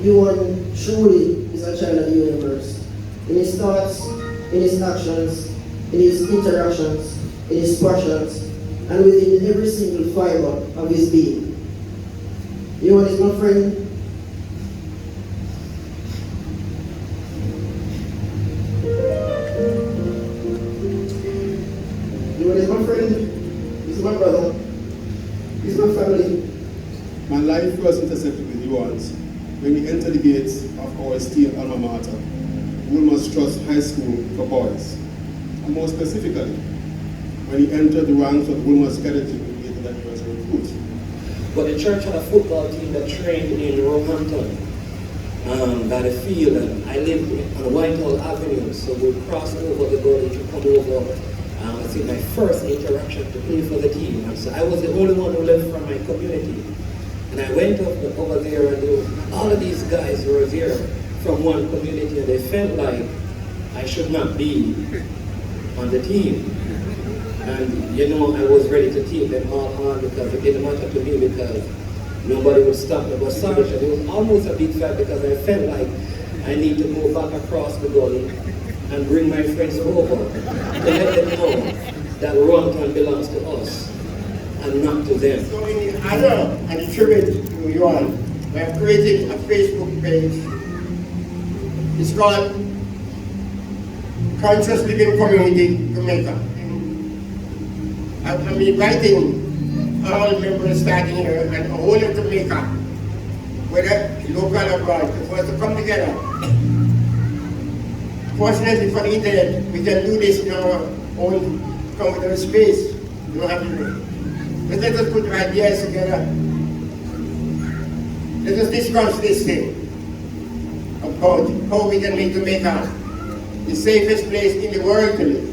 Euhon truly is a child of the universe. In his thoughts, in his actions, in his interactions, in his passions, and within every single fiber of his being. Euhon is my friend. Euhon is my friend. He's my brother. He's my family. My life was intersected with Euhon's when he entered the gates of our esteemed alma mater, Woolmer's Trust High School for Boys, and more specifically, when he entered the ranks of Woolmer's cadetry later that he was a recruit. But the church had a football team that trained in Roehampton by the field, and I lived on Whitehall Avenue, so we crossed over the gully to come over. I think my first interaction to play for the team, and so I was the only one who left from my community. And I went over there, and all of these guys were there from one community, and they felt like I should not be on the team. And you know, I was ready to take them all on because it didn't matter to me because nobody would stop me. But Sasha, it was almost a big fight because I felt like I need to go back across the gully and bring my friends over to let them know that Roehampton belongs to us and not to them. So in honor and in tribute to Euhon, we have created a Facebook page. It's called Conscious Living Community Jamaica. I'm inviting all members starting here and all of Jamaica, whether local or abroad, for us to come together. Fortunately for the internet, we can do this in our own comfortable space. You don't have to. But let us put our ideas together. Let us discuss this thing about how we can make Jamaica the safest place in the world to live.